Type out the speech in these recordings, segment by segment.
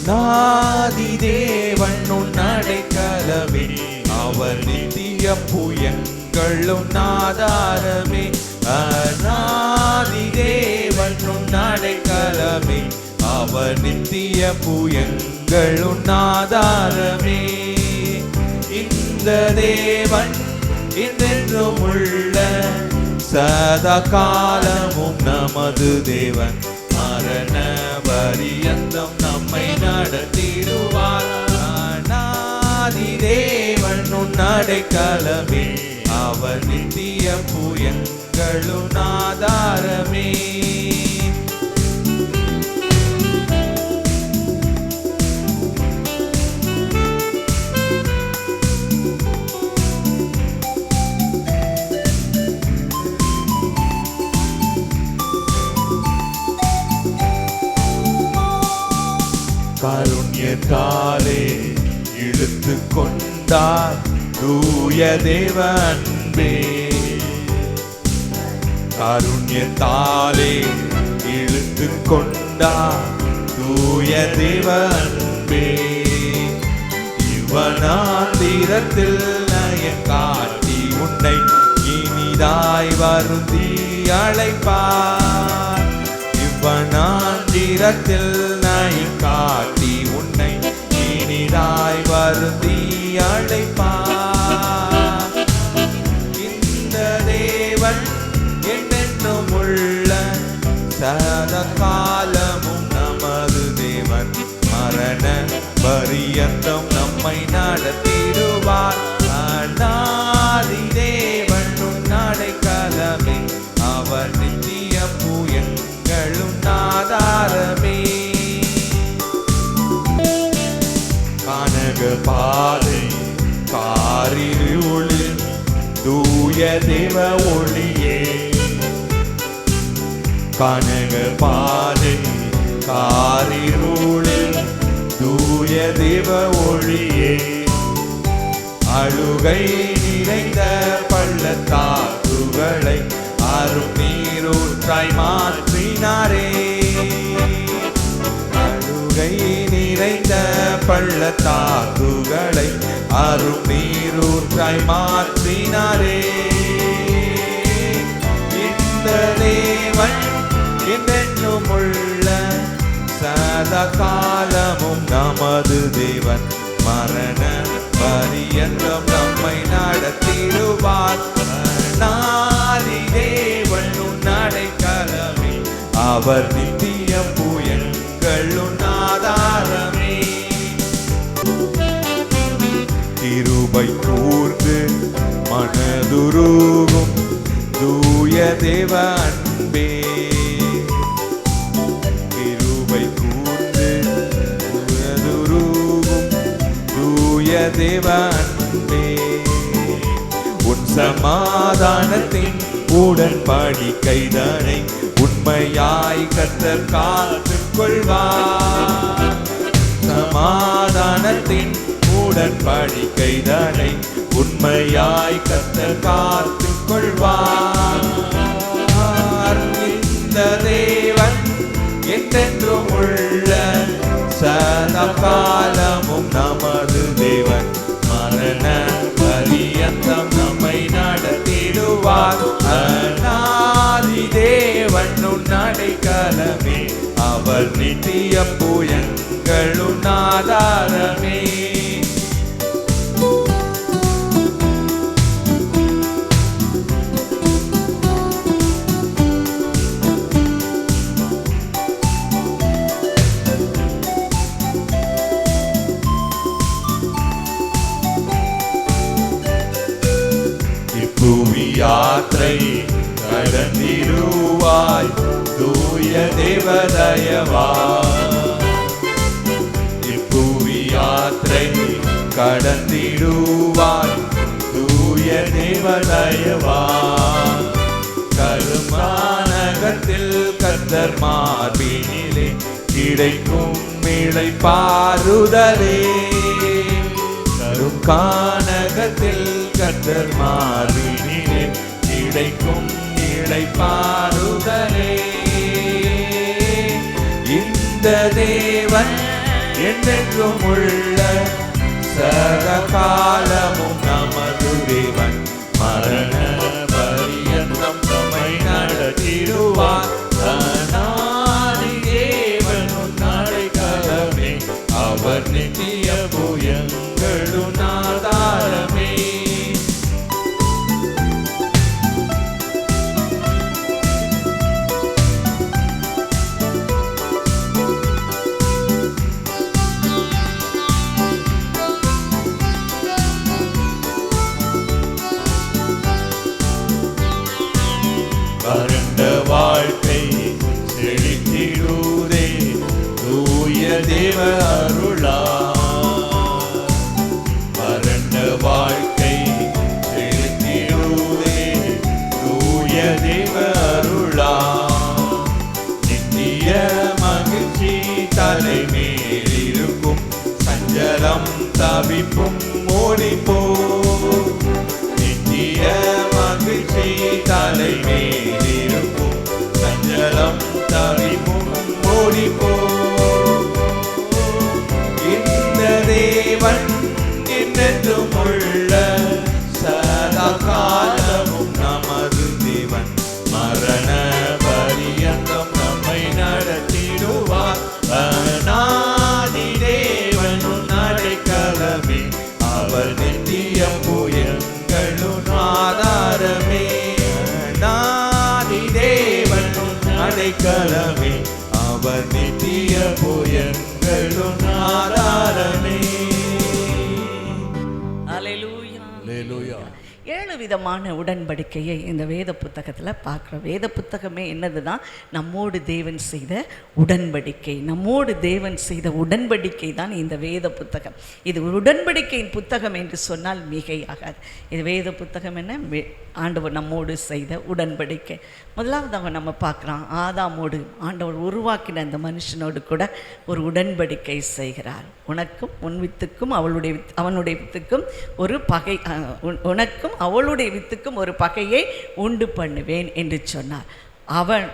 நாதி தேவன் உன் அடைக்கலமே, அவர் நித்திய புயங்களும் ஆதாரமே. நாதி தேவன் உன் அடைக்கலமே, அவர் நித்திய புயங்களும் ஆதாரமே. இந்த தேவன் என்றென்றும் உள்ள சதா காலமும் நமது தேவன், மரண பரியந்தம் நம்மை நடத்திடுவார். நாதி தேவன் உன் அடைக்கலமே, அவர் நித்திய புயங்களும் ஆதாரமே. காருண்யத்தாலே இழுத்து கொண்டார் தூய தேவ அன்பே, காருண்யத்தாலே இழுத்து கொண்டார் தூய தேவ அன்பே. இவனாந்திரத்தில் நயம் காட்டி உன்னை இனிதாய் வருந்தி அழைப்பார். இவனாந்திரத்தில் நயம் காட்டி உன்னை இனிதாய் வருந்தி அழைப்பார். இந்த தேவன் என்றென்றும் உள்ள சதா காலமும் நமது தேவன், மரண பரியந்தம் நம்மை நடத்திடுவார். நாதி தேவன் உன் அடைக்கலமே, அவர் நித்திய புயங்களும் ஆதாரமே. கானக பாதை காரிருளில் தூய தேவ ஒளியே, கானக பாதை காரிருளில் தூய தேவ ஒளியே. அழுகை நிறைந்த பள்ளத்தாக்குகளை அரும் நீரூற்றாய் மாற்றினாரே, அழுகை நிறைந்த பள்ளத்தாக்குகளை அரும் நீரூற்றாய் மாற்றினாரே. இந்த தேவன் என்றென்றும் உள்ள சதா காலமும் நமது தேவன், மரண பரியந்தம் நம்மை நடத்திடுவார். நாதி தேவன் உன் அடைக்கலமே, அவர் நித்திய புயங்களும் ஆதாரமே. கிருபை கூர்ந்து மனதுருகும் தூய தேவ அன்பே, கிருபை கூர்ந்து மனதுருகும் தூய தேவ அன்பே. உன் சமாதானத்தின் உடன்படிக்கைதனை உண்மையாய் கர்த்தர் காத்துக் கொள்வார். சமாதானத்தின் உடன்படிக்கைதனை உண்மையாய் கர்த்தர் காத்துக் கொள்வார். இந்த தேவன் என்றென்றும் உள்ள சதா காலமும் நமது தேவன், மரண பரியந்தம் நம்மை நடத்திடுவார். நாதி தேவன் உன் அடைக்கலமே, அவர் நித்திய புயங்களும் ஆதாரமே. புவி யாத்திரை கடந்திடுவாய் தூய தேவதயவா, இப்புவி யாத்திரை கடந்திடுவாய் தூய தேவதயவா. கருமாநகத்தில் கர்த்தர் மார்பினிலே கிடைக்கும் இளைப்பாறுதலே, கருக்கானகத்தில் கர்த்தர் மார்பினிலே கிடைக்கும் இளைப்பாறுதலே. இந்த தேவன் என்றென்றும் உள்ள சதா காலமும் நமது தேவன் மரண பரியந்தம் நம்மை நடத்திடுவார். அநாதி தேவன் அடைக்கலமே, அவர் நித்திய புயங்களும் ஆதாரமே. வறண்ட வாழ்க்கை செழித்திடுதே தூய தேவ அருளா. வறண்ட வாழ்க்கை செழித்திடுதே தூய தேவ அருளா. நித்திய மகிழ்ச்சி தலைமேலிருக்கும், சஞ்சலம் தவிப்பும் ஓடிப்போ. நித்திய மகிழ்ச்சி தலைமேலிருக்கும், சஞ்சலம் தவிப்பும் ஓடிப்போ. இந்த தேவன் என்றென்றும் உள்ள சதா காலமும் நமது தேவன் மரண பரியந்தம் நம்மை நடத்திடுவார். அநாதி தேவன் அடைக்கலமே, அவர் நித்திய புயங்களும் ஆதாரமே. அநாதி தேவன் அடைக்கலமே, அவர் நித்திய புயங்களும் ஆதாரமே. அல்லேலூயா. அல்லேலூயா. 7 விதமான உடன்படிக்கையை இந்த வேத புத்தகத்தில் பார்க்குறோம். வேத புத்தகமே என்னதுதான்? நம்மோடு தேவன் செய்த உடன்படிக்கை. நம்மோடு தேவன் செய்த உடன்படிக்கை தான் இந்த வேத புத்தகம். இது உடன்படிக்கையின் புத்தகம் என்று சொன்னால் மிகையாகாது. இது வேத புத்தகம் என்ன? ஆண்டவர் நம்மோடு செய்த உடன்படிக்கை. முதலாவதாக நம்ம பார்க்குறோம், ஆதாமோடு ஆண்டவர் உருவாக்கின அந்த மனுஷனோடு கூட ஒரு உடன்படிக்கை செய்கிறார். உனக்கும் உன் வித்துக்கும் அவனுடைய வித்துக்கும் ஒரு பகை, உனக்கும் அவளுடைய வித்துக்கும் ஒரு பகையை உண்டு பண்ணுவேன் என்று சொன்னார். அவர்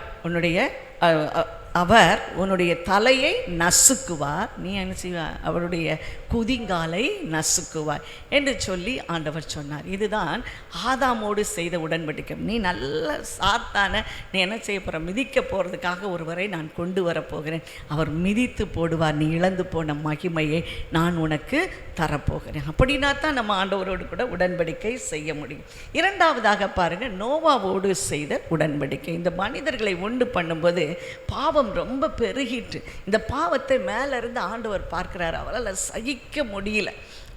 உன்னுடைய தலையை நசுக்குவார், நீ என்ன செய்வார்? அவருடைய குதிங்காலை நசுக்குவார் என்று சொல்லி ஆண்டவர் சொன்னார். இதுதான் ஆதாமோடு செய்த உடன்படிக்கை. நீ நல்ல சாத்தான நீ என்ன செய்ய போகிற? மிதிக்க போகிறதுக்காக ஒருவரை நான் கொண்டு வரப்போகிறேன். அவர் மிதித்து போடுவார். நீ இழந்து போன மகிமையை நான் உனக்கு தரப்போகிறேன். அப்படின்னா தான் நம்ம ஆண்டவரோடு கூட உடன்படிக்கை செய்ய முடியும். இரண்டாவதாக பாருங்கள், நோவாவோடு செய்த உடன்படிக்கை. இந்த மனிதர்களை உண்டு பண்ணும்போது பாவம் ரொம்ப பெருகிட்டு, இந்த பாவத்தை மேலேருந்து ஆண்டவர் பார்க்கிறார். அவரால் சகிக்க முடியல.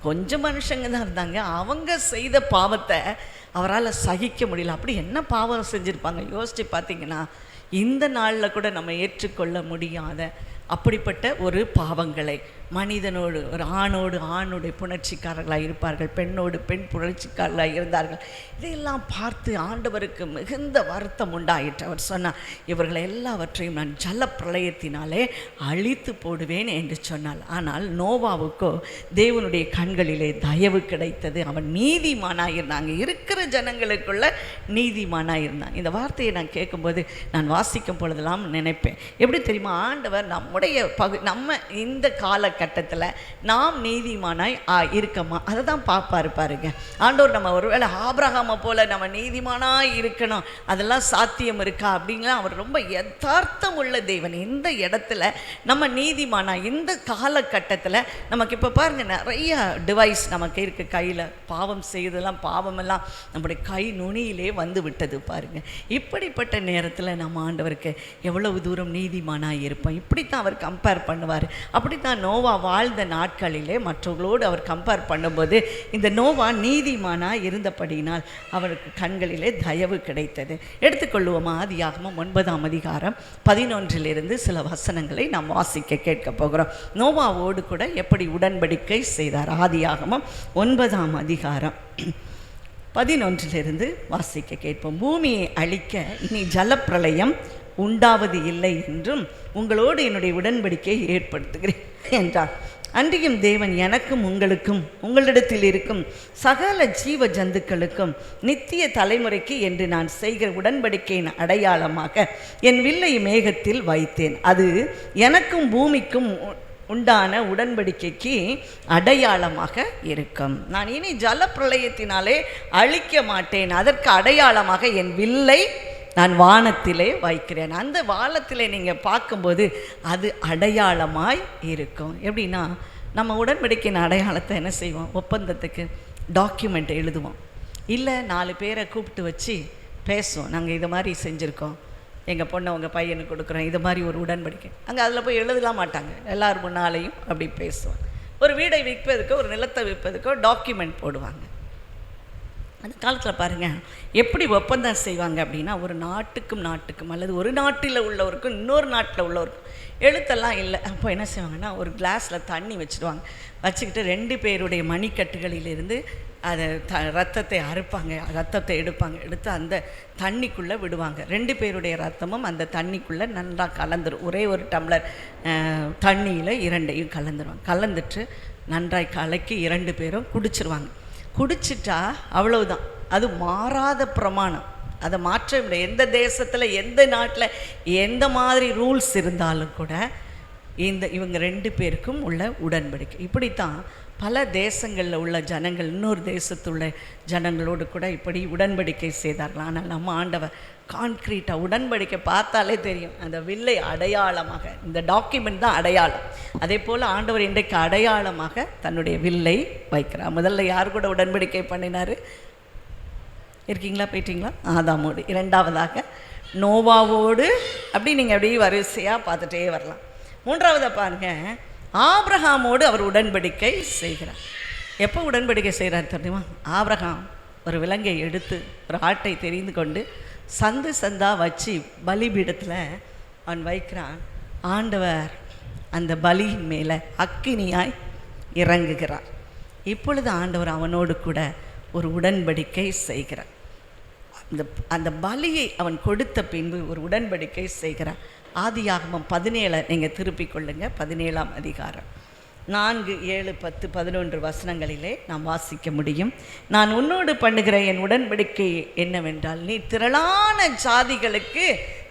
கொஞ்சம் மனுஷங்க தான் இருந்தாங்க, அவங்க செய்த பாவத்தை அவரால் சகிக்க முடியல. அப்படி என்ன பாவம் செஞ்சுருப்பாங்க யோசித்து பார்த்தீங்கன்னா, இந்த நாளில் கூட நம்ம ஏற்றுக்கொள்ள முடியாத அப்படிப்பட்ட ஒரு பாவங்களை, மனிதனோடு ஒரு ஆணுடைய புணர்ச்சிக்காரர்களாக இருப்பார்கள், பெண்ணோடு பெண் புணர்ச்சிக்காரர்களாக இருந்தார்கள். இதையெல்லாம் பார்த்து ஆண்டவருக்கு மிகுந்த வருத்தம் உண்டாயிற்று. அவர் சொன்னார், இவர்களை எல்லாவற்றையும் நான் ஜல பிரளயத்தினாலே அழித்து போடுவேன் என்று சொன்னார். ஆனால் நோவாவுக்கோ தேவனுடைய கண்களிலே தயவு கிடைத்தது. அவன் நீதிமானாக இருந்தாங்க, இருக்கிற ஜனங்களுக்குள்ள நீதிமானாக இருந்தான். இந்த வார்த்தையை நான் கேட்கும்போது, நான் வாசிக்கும் பொழுதெல்லாம் நினைப்பேன், எப்படி தெரியுமா? ஆண்டவர் நம்முடைய நம்ம இந்த காலகட்டத்தில் நாம் நீதிமானாய் இருக்கமா, அதை தான் பார்ப்பாரு பாருங்க. ஆண்டவர் நம்ம ஒருவேளை ஆபிரகாமை போல நம்ம நீதிமானாய் இருக்கணும், அதெல்லாம் சாத்தியம் இருக்கா அப்படிங்களா? அவர் ரொம்ப யதார்த்தம் உள்ள தேவன். இந்த இடத்துல நம்ம நீதிமானாய் இந்த காலகட்டத்தில் நமக்கு இப்போ பாருங்க, நிறைய டிவைஸ் நமக்கு இருக்குது கையில். பாவம் செய்தெல்லாம் பாவமெல்லாம் நம்முடைய கை நுனியிலே வந்து விட்டது பாருங்க. இப்படிப்பட்ட நேரத்தில் நம்ம ஆண்டவருக்கு எவ்வளவு தூரம் நீதிமானாய் இருப்போம். இப்படித்தான் அவர் கம்பேர் பண்ணுவார். அப்படித்தான் நோவா வாழ்ந்த நாட்களிலே மற்றவர்களோடு அவர் கம்பேர் பண்ணும்போது இந்த நோவா நீதிமானாய் இருந்தபடியினால் அவருக்கு கண்களிலே தயவு கிடைத்தது. எடுத்துக்கொள்வோமா? ஆதியாகமம் 9ஆம் அதிகாரம் 11 சில வசனங்களை நாம் வாசிக்க கேட்க போகிறோம். நோவாவோடு கூட எப்படி உடன்படிக்கை செய்தார்? ஆதியாகமம் 9ஆம் அதிகாரம் 11 வாசிக்க கேட்போம். பூமியை அழிக்க இனி ஜலப்பிரளயம் உண்டாவது இல்லை என்றும் உங்களோடு என்னுடைய உடன்படிக்கையை ஏற்படுத்துகிறேன் என்றார். அன்றியும் தேவன் எனக்கும் உங்களுக்கும் உங்களிடத்தில் இருக்கும் சகல ஜீவ ஜந்துக்களுக்கும் நித்திய தலைமுறைக்கு என்று நான் செய்கிற உடன்படிக்கையின் அடையாளமாக என் வில்லை மேகத்தில் வைத்தேன். அது எனக்கும் பூமிக்கும் உண்டான உடன்படிக்கைக்கு அடையாளமாக இருக்கும். நான் இனி ஜலப்பிரளயத்தினாலே அழிக்க மாட்டேன், அதற்கு அடையாளமாக என் வில்லை நான் வானத்திலே வைக்கிறேன். அந்த வானத்திலே நீங்கள் பார்க்கும்போது அது அடையாளமாய் இருக்கும். எப்படின்னா, நம்ம உடன்படிக்கையின் அடையாளத்தை என்ன செய்வோம்? ஒப்பந்தத்துக்கு டாக்குமெண்ட் எழுதுவோம், இல்லை 4 பேரை கூப்பிட்டு வச்சு பேசுவோம். நாங்கள் இதை மாதிரி செஞ்சுருக்கோம், எங்கள் பொண்ணை உங்கள் பையனுக்கு கொடுக்குறோம், இது மாதிரி ஒரு உடன்படிக்கை. அங்கே அதில் போய் எழுதலாம் மாட்டாங்க, எல்லார் முன்னாலேயும் அப்படி பேசுவோம். ஒரு வீடை விற்பதுக்கோ ஒரு நிலத்தை விற்பதுக்கோ டாக்குமெண்ட் போடுவாங்க. அந்த காலத்தில் பாருங்கள் எப்படி ஒப்பந்தம் செய்வாங்க அப்படின்னா, ஒரு நாட்டுக்கும் அல்லது ஒரு நாட்டில் உள்ளவருக்கும் இன்னொரு நாட்டில் உள்ளவருக்கும் எழுத்தெல்லாம் இல்லை. அப்போ என்ன செய்வாங்கன்னா, ஒரு கிளாஸில் தண்ணி வச்சுடுவாங்க. வச்சுக்கிட்டு 2 பேருடைய மணிக்கட்டுகளிலிருந்து அதை ரத்தத்தை அறுப்பாங்க, ரத்தத்தை எடுத்து அந்த தண்ணிக்குள்ளே விடுவாங்க. 2 பேருடைய ரத்தமும் அந்த தண்ணிக்குள்ளே நன்றாக கலந்துரும். ஒரே ஒரு டம்ளர் தண்ணியில் 2ஐயும் கலந்துருவாங்க. கலந்துட்டு நன்றாய் கலக்கி 2 பேரும் குடிச்சிருவாங்க. குடிச்சிட்டா அவ்வளவுதான், அது மாறாத பிரமாணம், அதை மாற்ற முடியாது. எந்த தேசத்தில் எந்த நாட்டில் எந்த மாதிரி ரூல்ஸ் இருந்தாலும் கூட இவங்க 2 பேருக்கும் உள்ள உடன்படிக்கை. இப்படித்தான் பல தேசங்களில் உள்ள ஜனங்கள் இன்னொரு தேசத்துள்ள ஜனங்களோடு கூட இப்படி உடன்படிக்கை செய்தார்கள். ஆனால் நம்ம ஆண்டவர் கான்க்ரீட்டாக உடன்படிக்கை பார்த்தாலே தெரியும், அந்த வில்லை அடையாளமாக, இந்த டாக்குமெண்ட் தான் அடையாளம். அதே போல் ஆண்டவர் இன்றைக்கு அடையாளமாக தன்னுடைய வில்லை வைக்கிறார். முதல்ல யார் கூட உடன்படிக்கை பண்ணினார்? இருக்கீங்களா? போயிட்டீங்களா? ஆதாமோடு. 2வதாக நோவாவோடு. அப்படி நீங்கள் அப்படியே வரிசையாக பார்த்துட்டே வரலாம். 3வதாக பாருங்க, ஆபிரகாமோடு அவர் உடன்படிக்கை செய்கிறார். எப்போ உடன்படிக்கை செய்கிறார் தெரியுமா? ஆபிரகாம் ஒரு விலங்கை எடுத்து, ஒரு ஆட்டை தெரிந்து கொண்டு சந்தாக வச்சு பலிபீடத்தில் அவன் வைக்கிறான். ஆண்டவர் அந்த பலியின் மேலே அக்கினியாய் இறங்குகிறார். இப்பொழுது ஆண்டவர் அவனோடு கூட ஒரு உடன்படிக்கை செய்கிறார். அந்த பலியை அவன் கொடுத்த பின்பு ஒரு உடன்படிக்கை செய்கிறார். ஆதியாகமம் 17 நீங்கள் திருப்பிக் கொள்ளுங்க. 17ஆம் அதிகாரம் 4, 7, 10, 11 வசனங்களிலே நாம் வாசிக்க முடியும். நான் உன்னோடு பண்ணுகிற என் உடன்படிக்கை என்னவென்றால், நீ திரளான ஜாதிகளுக்கு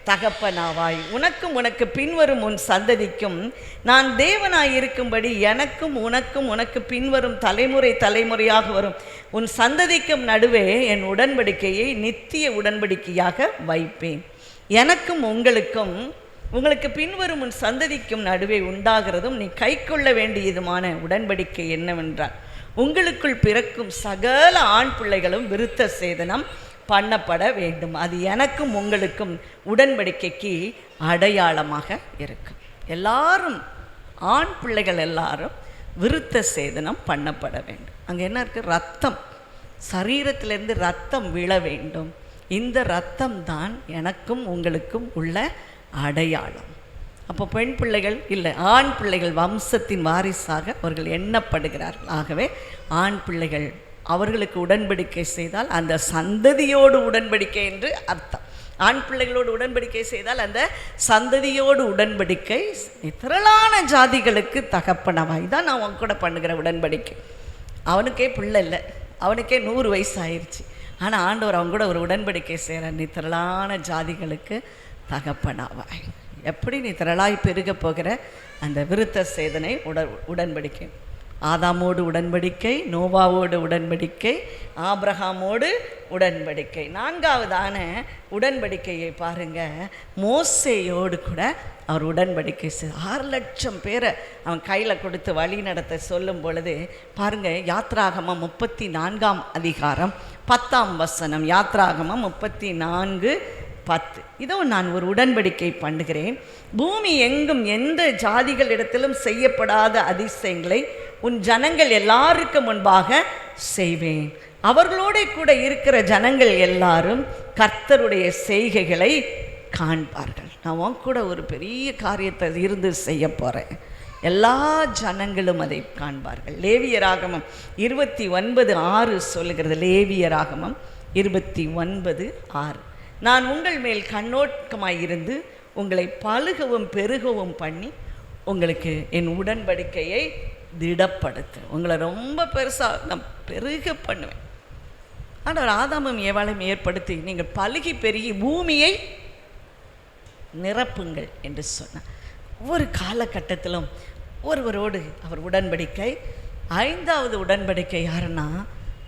தகப்பனாவாய், உனக்கும் உனக்கு பின்வரும் உன் சந்ததிக்கும் நான் தேவனாய் இருக்கும்படி எனக்கும் உனக்கும் உனக்கு பின்வரும் தலைமுறையாக வரும் உன் சந்ததிக்கும் நடுவே என் உடன்படிக்கையை நித்திய உடன்படிக்கையாக வைப்பேன். எனக்கும் உங்களுக்கு பின்வரும் உன் சந்ததிக்கும் நடுவே உண்டாகிறதும் நீ கைக்கொள்ள வேண்டியதுமான உடன்படிக்கை என்னவென்றால், உங்களுக்குள் பிறக்கும் சகல ஆண் பிள்ளைகளும் விருத்த சேதனம் பண்ணப்பட வேண்டும். அது எனக்கும் உங்களுக்கும் உடன்படிக்கைக்கு அடையாளமாக இருக்கும். எல்லாரும், ஆண் பிள்ளைகள் எல்லாரும் விருத்த சேதனம் பண்ணப்பட வேண்டும். அங்கே என்ன இருக்குது? ரத்தம், சரீரத்திலிருந்து ரத்தம் விழ வேண்டும். இந்த ரத்தம் தான் எனக்கும் உங்களுக்கும் உள்ள அடையாளம். அப்போ பெண் பிள்ளைகள் இல்லை, ஆண் பிள்ளைகள் வம்சத்தின் வாரிசாக அவர்கள் எண்ணப்படுகிறார்கள். ஆகவே ஆண் பிள்ளைகள் அவர்களுக்கு உடன்படிக்கை செய்தால் அந்த சந்ததியோடு உடன்படிக்கை என்று அர்த்தம். ஆண் பிள்ளைகளோடு உடன்படிக்கை செய்தால் அந்த சந்ததியோடு உடன்படிக்கை. திரளான ஜாதிகளுக்கு தகப்பனவாய் தான் நான் அவங்க கூட பண்ணுகிற உடன்படிக்கை. அவனுக்கே பிள்ளை இல்லை, அவனுக்கே 100 வயசு ஆயிடுச்சு. ஆனால் ஆண்டவர் அவங்க கூட ஒரு உடன்படிக்கை செய்கிறார். நீ திரளான ஜாதிகளுக்கு தகப்பனாவாய். எப்படி நீ திரளாய் பெருக போகிற அந்த விருத்த சேதனை உடன்படிக்கை. ஆதாமோடு உடன்படிக்கை, நோவாவோடு உடன்படிக்கை, ஆபிரகாமோடு உடன்படிக்கை. 4வதான உடன்படிக்கையை பாருங்க, மோசேயோடு கூட அவர் உடன்படிக்கை 6 லட்சம் பேரை அவன் கையில் கொடுத்து வழி நடத்த சொல்லும் பொழுது பாருங்க, யாத்ராகமம் 34ஆம் அதிகாரம் 10ஆம் வசனம். யாத்ராகமம் 34:10. இதோ நான் ஒரு உடன்படிக்கை பண்ணுகிறேன், பூமி எங்கும் எந்த ஜாதிகளிடத்திலும் செய்யப்படாத அதிசயங்களை உன் ஜனங்கள் எல்லாருக்கும் முன்பாக செய்வேன். அவர்களோட கூட இருக்கிற ஜனங்கள் எல்லாரும் கர்த்தருடைய செய்கைகளை காண்பார்கள். நான் உன் கூட ஒரு பெரிய காரியத்தை இருந்து செய்ய போகிறேன், எல்லா ஜனங்களும் அதை காண்பார்கள். லேவியராகமம் 29:6 சொல்லுகிறது. லேவியராகமம் 29:6. நான் உங்கள் மேல் கண்ணோக்கமாயிருந்து உங்களை பலுகவும் பெருகவும் பண்ணி உங்களுக்கு என் உடன்படிக்கையை திடப்படுத்து. உங்களை ரொம்ப பெருசாக நான் பெருக பண்ணுவேன். ஆனால் ஆதாமும் ஏவாளையும் ஏற்படுத்தி நீங்கள் பலுகி பெருகி பூமியை நிரப்புங்கள் என்று சொன்னார். ஒவ்வொரு காலகட்டத்திலும் ஒருவரோடு அவர் உடன்படிக்கை. 5வது உடன்படிக்கை யாருன்னா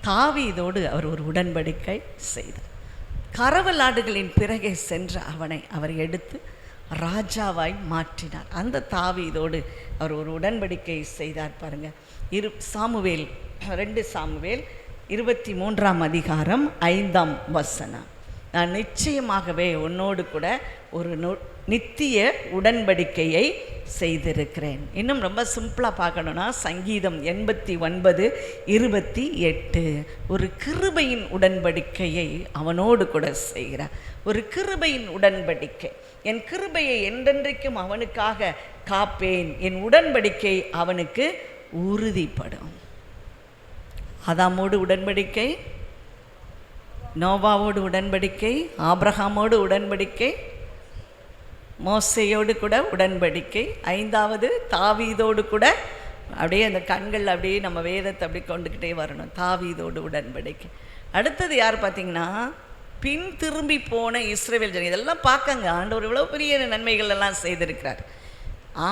தாவீதோடு அவர் ஒரு உடன்படிக்கை செய்தார். கறவலாடுகளின் பிறகே சென்ற அவனை அவர் எடுத்து ராஜாவாய் மாற்றினார். அந்த தாவீதோடு அவர் ஒரு உடன்படிக்கை செய்தார். பாருங்க, 2 சாமுவேல் 23ஆம் அதிகாரம் 5ஆம் வசனம். நான் நிச்சயமாகவே உன்னோடு கூட ஒரு நித்திய உடன்படிக்கையை செய்திருக்கிறேன். இன்னும் ரொம்ப சிம்பிளாக பார்க்கணுன்னா சங்கீதம் 89:28 ஒரு கிருபையின் உடன்படிக்கையை அவனோடு கூட செய்கிறார். ஒரு கிருபையின் உடன்படிக்கை. என் கிருபையை என்றென்றைக்கும் அவனுக்காக காப்பேன், என் உடன்படிக்கை அவனுக்கு உறுதிப்படும். ஆதாமோடு உடன்படிக்கை, நோவாவோடு உடன்படிக்கை, ஆபிரகாமோடு உடன்படிக்கை, மோசேயோடு கூட உடன்படிக்கை, 5வது தாவீதோடு கூட. அப்படியே அந்த கண்கள் அப்படியே நம்ம வேதத்தை அப்படி கொண்டுக்கிட்டே வரணும். தாவீதோடு உடன்படிக்கை. அடுத்தது யார் பார்த்தீங்கன்னா பின் திரும்பி போன இஸ்ரவேல் ஜனங்கள். இதெல்லாம் பார்க்கங்க, ஆண்டவர் இவ்வளோ பெரிய நன்மைகள் எல்லாம் செய்திருக்கிறார்.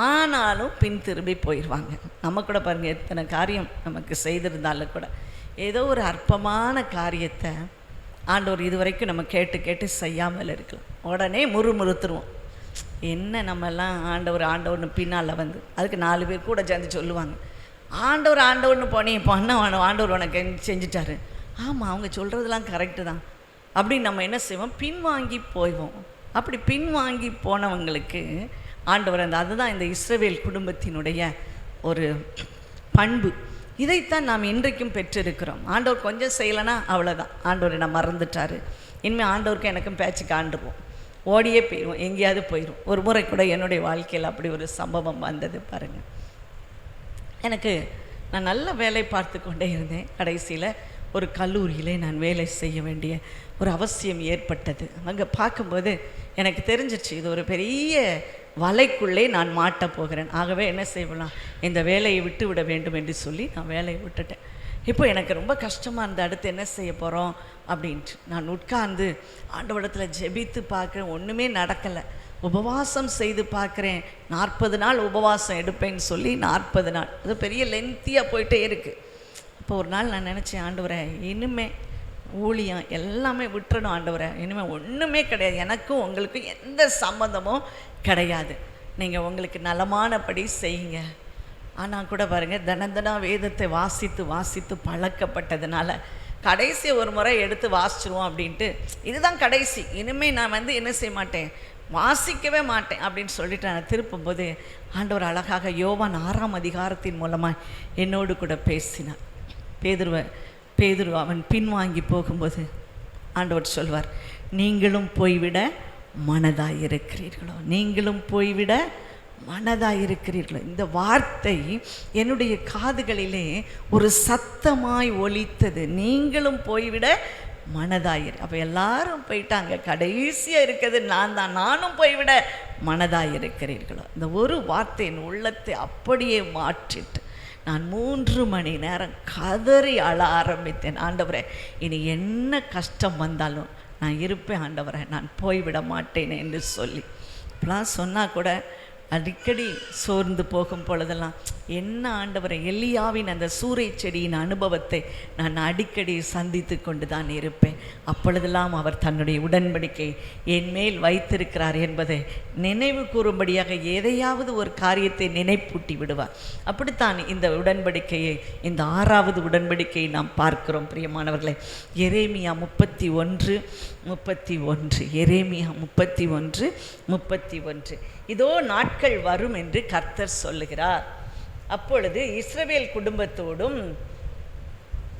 ஆனாலும் பின் திரும்பி போயிடுவாங்க. நம்ம கூட பாருங்கள், எத்தனை காரியம் நமக்கு செய்திருந்தாலும் கூட ஏதோ ஒரு அற்பமான காரியத்தை ஆண்டவர் இதுவரைக்கும் நம்ம கேட்டு கேட்டு செய்யாமல் இருக்கலாம். உடனே முறுமுறுத்துருவோம். என்ன நம்மெல்லாம் ஆண்டவர்னு பின்னால் வந்து அதுக்கு 4 பேர் கூட சேர்ந்து சொல்லுவாங்க, ஆண்டவர்னு போனே பண்ண ஆண்டவர் உனக்கு செஞ்சிட்டாரு. ஆமாம், அவங்க சொல்கிறதுலாம் கரெக்டு தான் அப்படின்னு நம்ம என்ன செய்வோம், பின்வாங்கி போய்வோம். அப்படி பின்வாங்கி போனவங்களுக்கு ஆண்டவர் அதுதான் இந்த இஸ்ரவேல் குடும்பத்தினுடைய ஒரு பண்பு. இதைத்தான் நாம் இன்றைக்கும் பெற்றிருக்கிறோம். ஆண்டவர் கொஞ்சம் செய்யலைன்னா அவ்வளோதான், ஆண்டவரை நான் மறந்துட்டார், இனிமேல் ஆண்டவருக்கு எனக்கும் பேச்சுக்கு ஆண்டுருவோம், ஓடியே போயிடுவோம், எங்கேயாவது போயிடும். ஒரு முறை கூட என்னுடைய வாழ்க்கையில் அப்படி ஒரு சம்பவம் வந்தது பாருங்கள். நான் நல்ல வேலை பார்த்து கொண்டே இருந்தேன். கடைசியில் ஒரு கல்லூரியிலே நான் வேலை செய்ய வேண்டிய ஒரு அவசியம் ஏற்பட்டது. அங்கே பார்க்கும்போது எனக்கு தெரிஞ்சிச்சு, இது ஒரு பெரிய வலைக்குள்ளே நான் மாட்டப் போகிறேன். ஆகவே என்ன செய்யலாம், இந்த வேலையை விட்டு விட வேண்டும் என்று சொல்லி நான் வேலையை விட்டுட்டேன். இப்போ எனக்கு ரொம்ப கஷ்டமாக இருந்த அடுத்து என்ன செய்ய போகிறோம் அப்படின்ட்டு நான் உட்கார்ந்து ஆண்டவரிடத்தில் ஜெபித்து பார்க்குறேன். ஒன்றுமே நடக்கலை. உபவாசம் செய்து பார்க்குறேன். 40 நாள் உபவாசம் எடுப்பேன்னு சொல்லி 40 நாள் அது பெரிய லென்த்தியாக போயிட்டே இருக்குது. அப்போ ஒரு நாள் நான் நினச்சேன், ஆண்டவரை இனிமே ஊழியம் எல்லாமே விட்டுறணும் ஆண்டவரை, இனிமேல் ஒன்றுமே கிடையாது, எனக்கும் உங்களுக்கும் எந்த சம்மந்தமும் கிடையாது, நீங்கள் உங்களுக்கு நலமானபடி செய்யுங்க. ஆனால் கூட பாருங்கள், தினம் வேதத்தை வாசித்து பழக்கப்பட்டதுனால கடைசி ஒரு முறை எடுத்து வாசிச்சிருவோம் அப்படின்ட்டு, இதுதான் கடைசி, இனிமேல் நான் என்ன செய்ய மாட்டேன், வாசிக்கவே மாட்டேன் அப்படின்னு சொல்லிட்டு நான் திருப்பும்போது ஆண்டவர் அழகாக யோவான் 6ஆம் அதிகாரத்தின் மூலமாக என்னோடு கூட பேசினார். பேதுரு அவன் பின்வாங்கி போகும்போது ஆண்டவர் சொல்வார், நீங்களும் போய்விட மனதாயிருக்கிறீர்களோ, நீங்களும் போய்விட மனதாயிருக்கிறீர்களோ. இந்த வார்த்தை என்னுடைய காதுகளிலே ஒரு சத்தமாய் ஒலித்தது, நீங்களும் போய்விட மனதாயிரு. அப்போ எல்லாரும் போயிட்டாங்க, கடைசியாக இருக்கிறது நான் தான், நானும் போய்விட மனதாயிருக்கிறீர்களோ. இந்த ஒரு வார்த்தை என் உள்ளத்தை அப்படியே மாற்றிட்டு நான் 3 மணி நேரம் கதறி அழ ஆரம்பித்தேன். ஆண்டவரே, இனி என்ன கஷ்டம் வந்தாலும் நான் இருப்பேன் ஆண்டவரே, நான் போய்விட மாட்டேன் என்று சொல்லி. இப்பெல்லாம் சொன்னால் கூட அடிக்கடி சோர்ந்து போகும் பொழுதெல்லாம், என்ன ஆண்டவரை, எலியாவின் அந்த சூறை செடியின் அனுபவத்தை நான் அடிக்கடி சந்தித்து கொண்டு தான் இருப்பேன். அப்பொழுதெல்லாம் அவர் தன்னுடைய உடன்படிக்கை என் மேல் வைத்திருக்கிறார் என்பதை நினைவு கூறும்படியாக எதையாவது ஒரு காரியத்தை நினைப்பூட்டி விடுவார். அப்படித்தான் இந்த உடன்படிக்கையை, இந்த 6வது உடன்படிக்கையை நாம் பார்க்கிறோம். பிரியமானவர்களே, எரேமியா 31:31, எரேமியா 31:31, இதோ நாட்கள் வரும் என்று கர்த்தர் சொல்லுகிறார், அப்பொழுது இஸ்ரவேல் குடும்பத்தோடும்,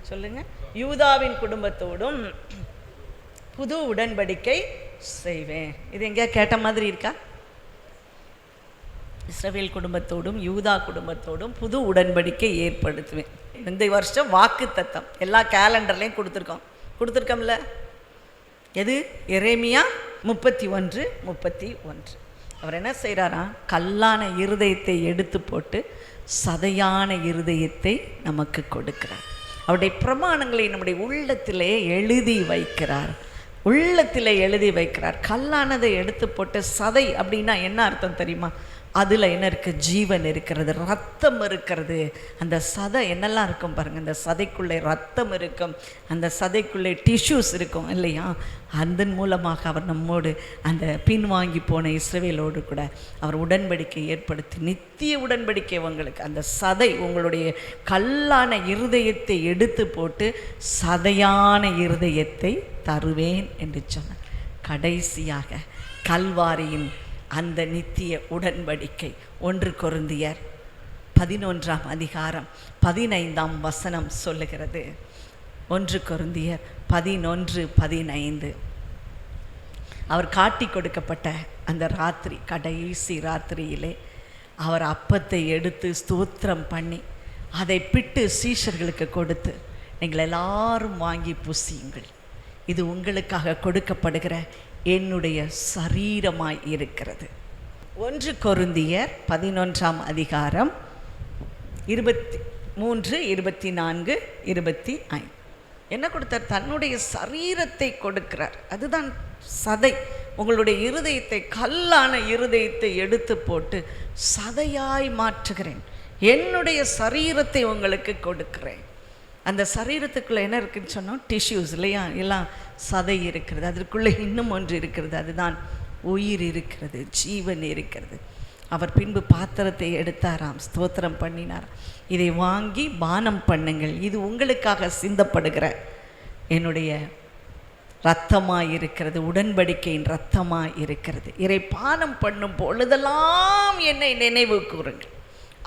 சொல்லுங்க, யூதாவின் குடும்பத்தோடும் புது உடன்படிக்கை செய்வேன். இது எங்கேயா கேட்ட மாதிரி இருக்கா? இஸ்ரவேல் குடும்பத்தோடும் யூதா குடும்பத்தோடும் புது உடன்படிக்கை ஏற்படுத்துவேன். இந்த வருஷம் வாக்கு தத்தம் எல்லா கேலண்டர்லையும் கொடுத்துருக்கோம்ல. எது? எரேமியா 31:31. அவர் என்ன செய்கிறாரா, கல்லான இருதயத்தை எடுத்து போட்டு சதையான இருதயத்தை நமக்கு கொடுக்கிறார். அவருடைய பிரமாணங்களை நம்முடைய உள்ளத்திலே எழுதி வைக்கிறார். கல்லானதை எடுத்து போட்டு, சதை அப்படின்னா என்ன அர்த்தம் தெரியுமா? அதில் என்ன இருக்குது? ஜீவன் இருக்கிறது, ரத்தம் இருக்கிறது. அந்த சதை என்னெல்லாம் இருக்கும் பாருங்கள். அந்த சதைக்குள்ளே ரத்தம் இருக்கும், அந்த சதைக்குள்ளே டிஷ்யூஸ் இருக்கும் இல்லையா? அதன் மூலமாக அவர் நம்மோடு அந்த பின்வாங்கி போன இஸ்ரவேலோடு கூட அவர் உடன்படிக்கை ஏற்படுத்தி நித்திய உடன்படிக்கை உங்களுக்கு. அந்த சதை உங்களுடைய கல்லான இருதயத்தை எடுத்து போட்டு சதையான இருதயத்தை தருவேன் என்று சொன்னார். கடைசியாக கல்வாரியின் அந்த நித்திய உடன்படிக்கை 1 கொரிந்தியர் 11ஆம் அதிகாரம் 15ஆம் வசனம் சொல்லுகிறது. 1 கொரிந்தியர் 11:15. அவர் காட்டி கொடுக்கப்பட்ட அந்த ராத்திரி, கடைசி ராத்திரியிலே அவர் அப்பத்தை எடுத்து ஸ்தோத்திரம் பண்ணி அதை பிட்டு சீஷர்களுக்கு கொடுத்து, நீங்கள் எல்லாரும் வாங்கி புசியுங்கள், இது உங்களுக்காக கொடுக்கப்படுகிற என்னுடைய சரீரமாய் இருக்கிறது. 1 கொரிந்தியர் 11ஆம் அதிகாரம் 23, 24, 25. என்ன கொடுத்தார்? தன்னுடைய சரீரத்தை கொடுக்கிறார். அதுதான் சதை. உங்களுடைய இருதயத்தை, கல்லான இருதயத்தை எடுத்து போட்டு சதையாய் மாற்றுகிறேன், என்னுடைய சரீரத்தை உங்களுக்கு கொடுக்கிறேன். அந்த சரீரத்துக்குள்ளே என்ன இருக்குதுன்னு சொன்னோம்? டிஷ்யூஸ் இல்லையா? எல்லாம் சதை இருக்கிறது, அதற்குள்ளே இன்னும் ஒன்று இருக்கிறது, அதுதான் உயிர் இருக்கிறது, ஜீவன் இருக்கிறது. அவர் பின்பு பாத்திரத்தை எடுத்தாராம், ஸ்தோத்திரம் பண்ணினார், இதை வாங்கி பானம் பண்ணுங்கள், இது உங்களுக்காக சிந்தப்படுகிற என்னுடைய இரத்தமாய் இருக்கிறது, உடன்படிக்கையின் இரத்தமாய் இருக்கிறது. இதை பானம் பண்ணும் பொழுதெல்லாம் என்னை நினைவு கூறுங்கள்.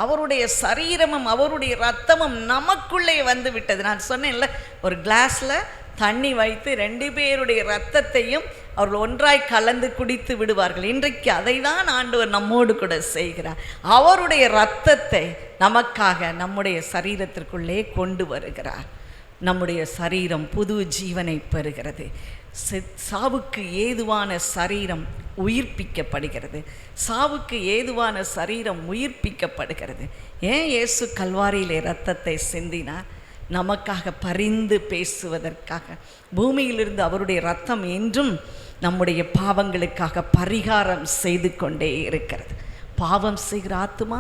அவருடைய சரீரமும் அவருடைய இரத்தமும் நமக்குள்ளே வந்து விட்டது. நான் சொன்னேன்ல, ஒரு கிளாஸில் தண்ணி வைத்து 2 பேருடைய இரத்தத்தையும் அவர்கள் ஒன்றாய் கலந்து குடித்து விடுவார்கள். இன்றைக்கு அதை தான் ஆண்டவர் நம்மோடு கூட செய்கிறார். அவருடைய இரத்தத்தை நமக்காக நம்முடைய சரீரத்திற்குள்ளே கொண்டு வருகிறார். நம்முடைய சரீரம் புது ஜீவனை பெறுகிறது. சாவுக்கு ஏதுவான சரீரம் உயிர்ப்பிக்கப்படுகிறது. சாவுக்கு ஏதுவான சரீரம் உயிர்ப்பிக்கப்படுகிறது. ஏன் இயேசு கல்வாரியிலே இரத்தத்தை சிந்தினார்? நமக்காக பரிந்து பேசுவதற்காக. பூமியிலிருந்து அவருடைய இரத்தம் என்றும் நம்முடைய பாவங்களுக்காக பரிகாரம் செய்து கொண்டே இருக்கிறது. பாவம் செய்கிற ஆத்துமா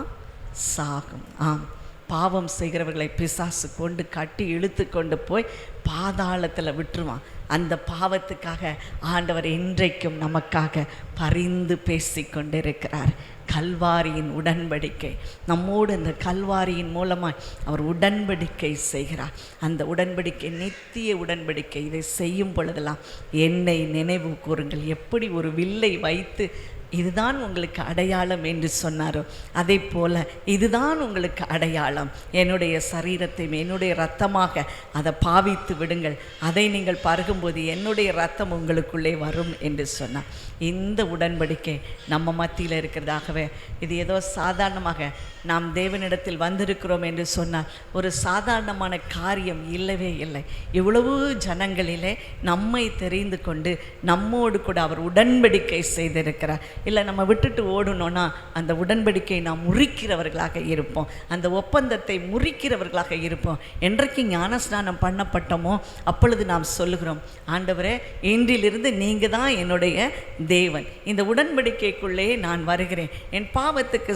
சாகும். ஆம், பாவம் செய்கிறவர்களை பிசாசு கொண்டு கட்டி இழுத்து கொண்டு போய் பாதாளத்தில் விட்டுருவான். அந்த பாவத்துக்காக ஆண்டவர் இன்றைக்கும் நமக்காக பரிந்து பேசி கொண்டிருக்கிறார். கல்வாரியின் உடன்படிக்கை நம்மோடு, அந்த கல்வாரியின் மூலமாக அவர் உடன்படிக்கை செய்கிறார். அந்த உடன்படிக்கை நித்திய உடன்படிக்கை. இதை செய்யும் பொழுதெல்லாம் என்னை நினைவு கூறுங்கள். எப்படி ஒரு வில்லை வைத்து இதுதான் உங்களுக்கு அடையாளம் என்று சொன்னாரோ, அதே போல் இதுதான் உங்களுக்கு அடையாளம், என்னுடைய சரீரத்தையும் என்னுடைய இரத்தமாக அதை பாவித்து விடுங்கள், அதை நீங்கள் பருகும்போது என்னுடைய இரத்தம் உங்களுக்குள்ளே வரும் என்று சொன்னார். இந்த உடன்படிக்கை நம்ம மத்தியில் இருக்கிறதாகவே இது ஏதோ சாதாரணமாக நாம் தேவனிடத்தில் வந்திருக்கிறோம் என்று சொன்னால் ஒரு சாதாரணமான காரியம் இல்லவே இல்லை. இவ்வளவு ஜனங்களிலே நம்மை தெரிந்து கொண்டு நம்மோடு கூட அவர் உடன்படிக்கை செய்திருக்கிறார். இல்லை நம்ம விட்டுட்டு ஓடணும்னா அந்த உடன்படிக்கை நாம் முறிக்கிறவர்களாக இருப்போம், அந்த ஒப்பந்தத்தை முறிக்கிறவர்களாக இருப்போம். என்றைக்கு ஞானஸ்நானம் பண்ணப்பட்டோமோ அப்பொழுது நாம் சொல்லுகிறோம், ஆண்டவரே இன்றிலிருந்து நீங்கள் தான் என்னுடைய தேவன், இந்த உடன்படிக்கைக்குள்ளே நான் வருகிறேன், என் பாவத்துக்கு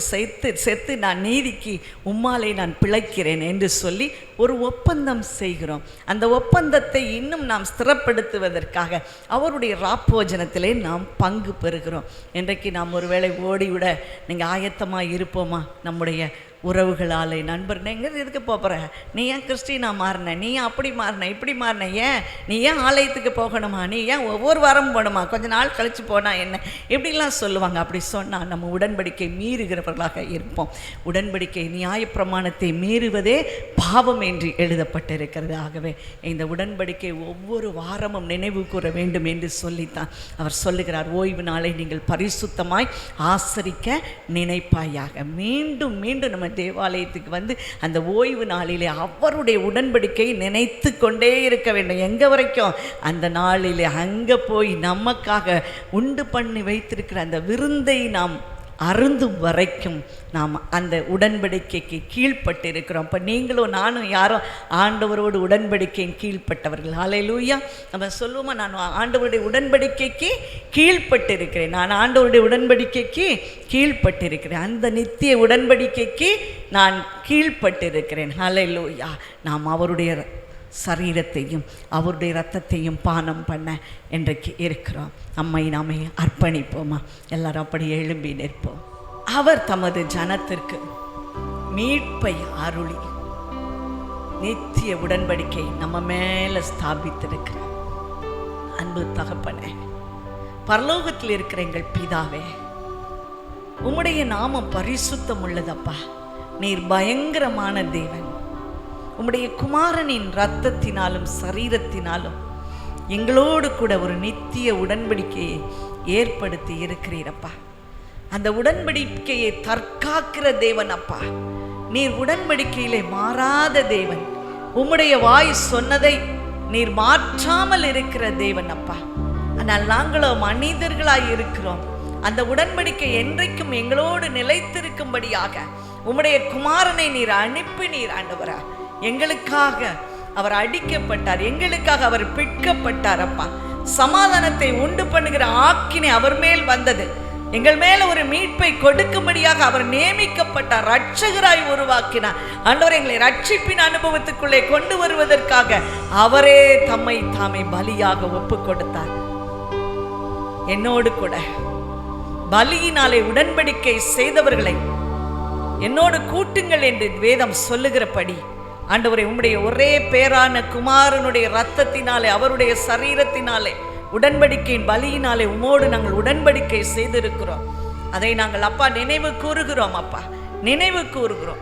செத்து நான் நீதிக்கு உம்மாலே நான் பிழைக்கிறேன் என்று சொல்லி ஒரு ஒப்பந்தம் செய்கிறோம். அந்த ஒப்பந்தத்தை இன்னும் நாம் ஸ்திரப்படுத்துவதற்காக அவருடைய ராப்போஜனத்திலே நாம் பங்கு பெறுகிறோம். இன்றைக்கு நாம் ஒருவேளை ஓடிவிட நீங்கள் ஆயத்தமாக இருப்போமா? நம்முடைய உறவுகளாலே நண்பர், நீங்கள் எதுக்கு போகிற, நீ ஏன் கிறிஸ்டினா மாறின, நீ ஏன் அப்படி மாறின, இப்படி மாறின, ஏன் நீ ஏன் ஆலயத்துக்கு போகணுமா, நீ ஏன் ஒவ்வொரு வாரம் போகணுமா, கொஞ்ச நாள் கழித்து போனால் என்ன, இப்படிலாம் சொல்லுவாங்க. அப்படி சொன்னால் நம்ம உடன்படிக்கை மீறுகிறவர்களாக இருப்போம். உடன்படிக்கை நியாயப்பிரமாணத்தை மீறுவதே பாவம் என்று எழுதப்பட்டிருக்கிறது. ஆகவே இந்த உடன்படிக்கை ஒவ்வொரு வாரமும் நினைவு கூற வேண்டும் என்று சொல்லித்தான் அவர் சொல்லுகிறார், ஓய்வு நாளை நீங்கள் பரிசுத்தமாய் ஆசரிக்க நினைப்பாயாக. மீண்டும் மீண்டும் நம்ம தேவாலயத்துக்கு வந்து அந்த ஓய்வு நாளிலே அவருடைய உடன்படிக்கையை நினைத்து கொண்டே இருக்க வேண்டும். எங்கே வரைக்கும்? அந்த நாளிலே அங்கே போய் நமக்காக உண்டு பண்ணி வைத்திருக்கிற அந்த விருந்தை நாம் அருந்தும் வரைக்கும் நாம் அந்த உடன்படிக்கைக்கு கீழ்ப்பட்டு இருக்கிறோம். இப்போ நீங்களும் நானும் யாரும் ஆண்டவரோடு உடன்படிக்கையின் கீழ்ப்பட்டவர்கள். ஹல்லேலூயா. நம்ம சொல்லுவோமா, நான் ஆண்டவருடைய உடன்படிக்கைக்கு கீழ்ப்பட்டு இருக்கிறேன், நான் ஆண்டவருடைய உடன்படிக்கைக்கு கீழ்ப்பட்டு இருக்கிறேன், அந்த நித்திய உடன்படிக்கைக்கு நான் கீழ்ப்பட்டு இருக்கிறேன். ஹல்லேலூயா. நாம் அவருடைய சரீரத்தையும் அவருடைய இரத்தத்தையும் பானம் பண்ண இன்றைக்கு இருக்கிறோம். நம்மை நாமே அர்ப்பணிப்போமா? எல்லாரும் அப்படியே எழும்பி நிற்போம். அவர் தமது ஜனத்திற்கு மீட்பை அருளி நித்திய உடன்படிக்கை நம்ம மேல ஸ்தாபித்திருக்கிறார். அன்பு தகப்பனே, பரலோகத்தில் இருக்கிற எங்கள் பிதாவே, உம்முடைய நாமம் பரிசுத்தம் உள்ளதப்பா. நீர் பயங்கரமான தேவன். உம்முடைய குமாரனின் இரத்தத்தினாலும் சரீரத்தினாலும் எங்களோடு கூட ஒரு நித்திய உடன்படிக்கையை ஏற்படுத்தி இருக்கிறீரப்பா. அந்த உடன்படிக்கையை தற்காக்கிற தேவன் அப்பா. நீர் உடன்படிக்கையிலே மாறாத தேவன். உம்முடைய வாய் சொன்னதை நீர் மாற்றாமல் இருக்கிற தேவன் அப்பா. ஆனால் நாங்களோ மனிதர்களாய் இருக்கிறோம். அந்த உடன்படிக்கை என்றைக்கும் எங்களோடு நிலைத்திருக்கும்படியாக உம்முடைய குமாரனை நீர் அனுப்பினீர் ஆண்டவரா. எங்களுக்காக அவர் அடிக்கப்பட்டார், எங்களுக்காக அவர் பிற்கப்பட்டார் அப்பா. சமாதானத்தை உண்டு பண்ணுகிற ஆக்கினை அவர் மேல் வந்தது. எங்கள் மேல ஒரு மீட்பை கொடுக்கும்படியாக அவர் நியமிக்கப்பட்டார், இரட்சகராய் உருவாக்கினார். ஆண்டவர் எங்களை ரட்சிப்பின் அனுபவத்துக்குள்ளே கொண்டு வருவதற்காக அவரே தம்மை தாமே பலியாக ஒப்பு கொடுத்தார். என்னோடு கூட பலியினாலே உடன்படிக்கை செய்தவர்களை என்னோடு கூட்டுங்கள் என்று வேதம் சொல்லுகிறபடி ஆண்டவரே, உம்முடைய ஒரே பேரான குமாரனுடைய இரத்தத்தினாலே அவருடைய சரீரத்தினாலே உடன்படிக்கையின் பலியினாலே உமோடு நாங்கள் உடன்படிக்கை செய்திருக்கிறோம். அதை நாங்கள் அப்பா நினைவு கூறுகிறோம். அப்பா நினைவு கூறுகிறோம்.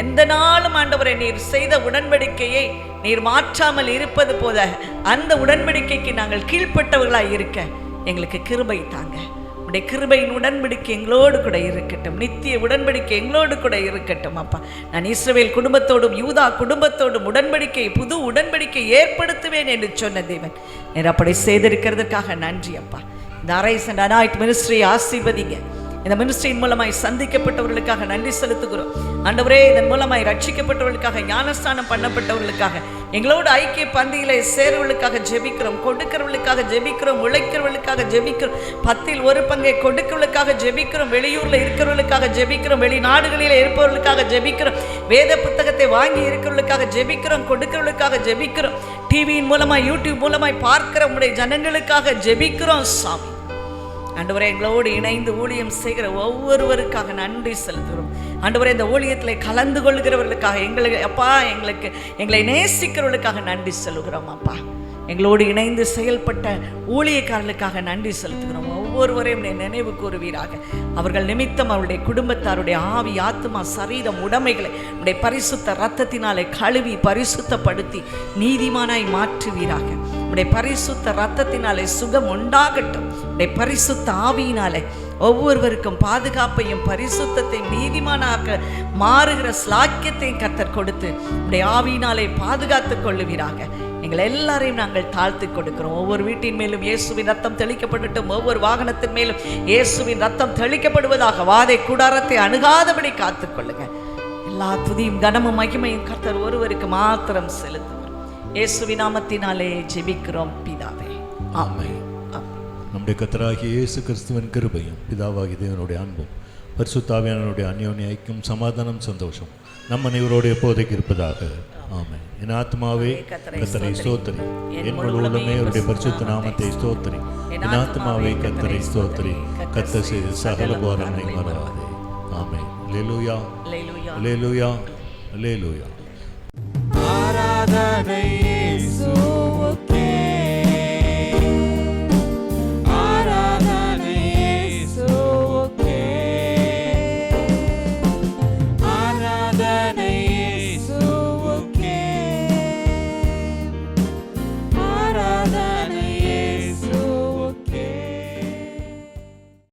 எந்த நாளும் ஆண்டவரே, நீர் செய்த உடன்படிக்கையை நீர் மாற்றாமல் இருப்பது போல அந்த உடன்படிக்கைக்கு நாங்கள் கீழ்ப்பட்டவர்களாய் இருக்க எங்களுக்கு கிருபை தாங்க. உடைய கிருபையின் உடன்படிக்கை எங்களோடு கூட இருக்கட்டும். நித்திய உடன்படிக்கை எங்களோடு கூட இருக்கட்டும் அப்பா. நான் இஸ்ரவேல் குடும்பத்தோடும் யூதா குடும்பத்தோடும் உடன்படிக்கை, புது உடன்படிக்கை ஏற்படுத்துவேன் என்று சொன்ன தேவன் நீர் அப்படி செய்திருக்கிறதுக்காக நன்றி அப்பா. இந்த அரைஸ் அண்ட் அனாய்ட் மினிஸ்ட்ரியை ஆசீர்வதிங்க. இந்த மினிஸ்ட்ரியின் மூலமாய் சந்திக்கப்பட்டவர்களுக்காக நன்றி செலுத்துகிறோம் ஆண்டவரே. இதன் மூலமாய் ரட்சிக்கப்பட்டவர்களுக்காக, ஞானஸ்தானம் பண்ணப்பட்டவர்களுக்காக, எங்களோடு ஐக்கிய பந்தியிலே சேருவர்களுக்காக ஜெபிக்கிறோம். கொடுக்கிறவர்களுக்காக ஜெபிக்கிறோம். உழைக்கிறவர்களுக்காக ஜெபிக்கிறோம். 10ல் 1 பங்கை கொடுக்கிறவர்களுக்காக ஜெபிக்கிறோம். வெளியூர்ல இருக்கிறவர்களுக்காக ஜெபிக்கிறோம். வெளிநாடுகளில் இருப்பவர்களுக்காக ஜெபிக்கிறோம். வேத புத்தகத்தை வாங்கி இருக்கிறவர்களுக்காக ஜெபிக்கிறோம். கொடுக்கிறவர்களுக்காக ஜெபிக்கிறோம். டிவியின் மூலமாய், யூடியூப் மூலமாய் பார்க்கிற உங்களுடைய ஜனங்களுக்காக ஜெபிக்கிறோம் சாமி. ஆண்டவரே, எங்களோடு இணைந்து ஊழியம் செய்கிற ஒவ்வொருவருக்காக நன்றி செலுத்துகிறோம் ஆண்டவரே. இந்த ஊழியத்தில் கலந்து கொள்கிறவர்களுக்காக, எங்களை நேசிக்கிறவர்களுக்காக நன்றி செலுகிறோம் அப்பா. எங்களோடு இணைந்து செயல்பட்ட ஊழியக்காரர்களுக்காக நன்றி செலுத்துகிறோம். ஒவ்வொருவரையும் நினைவு கூறுவீராக. அவர்கள் நிமித்தம் அவருடைய குடும்பத்தாருடைய ஆவி, ஆத்மா, சரீரம், உடைமைகளை உடைய பரிசுத்த இரத்தத்தினாலே கழுவி பரிசுத்தப்படுத்தி நீதிமானாய் மாற்றுவீராக. உடைய பரிசுத்த இரத்தத்தினாலே சுகம் உண்டாகட்டும். உடைய பரிசுத்த ஆவியினாலே ஒவ்வொருவருக்கும் பாதுகாப்பையும் பரிசுத்தத்தையும் நீதிமானாக மாறுகிற ஸ்லாக்கியத்தையும் கர்த்தர் கொடுத்து உடைய ஆவியினாலே பாதுகாத்து கொள்ளுவீராக. எங்களை எல்லாரையும் நாங்கள் தாழ்த்தி கொடுக்கிறோம். ஒவ்வொரு வீட்டின் மேலும் இயேசுவின் ரத்தம் தெளிக்கப்படட்டும். ஒவ்வொரு வாகனத்தின் மேலும் இயேசுவின் ரத்தம் தெளிக்கப்படுவதாக. வாதை கூடாரத்தை அணுகாதபடி காத்துக்கொள்ளுங்க. எல்லா துதியும் கனமும் மகிமையும் கர்த்தர் ஒருவருக்கு மாத்திரம் செலுத்துவார். இயேசுவின் நாமத்தினாலே ஜெபிக்கிறோம் பிதாவே, ஆமென். நம்முடைய கர்த்தராகிய இயேசு கிறிஸ்துவின் கிருபையும் பிதாவாகிய தேவனுடைய அன்பும் பரிசுத்த ஆவியானவருடைய அந்யோன்ய ஐக்கியம், சமாதானம், சந்தோஷம் நம் அனைவரோடு எப்போதைக்கு இருப்பதாக. ஆமென். என் ஆத்மாவே கர்த்தரை ஸ்தோத்திரி, என் முழு உள்ளமே அவருடைய பரிசுத்த நாமத்தை ஸ்தோத்திரி. என் ஆத்மாவே கர்த்தரை ஸ்தோத்திரி, கர்த்தர் செய்த சகல உபகாரங்களை மறவாதே. ஆமென். அல்லேலூயா, அல்லேலூயா, அல்லேலூயா. ஆராதனை இயேசு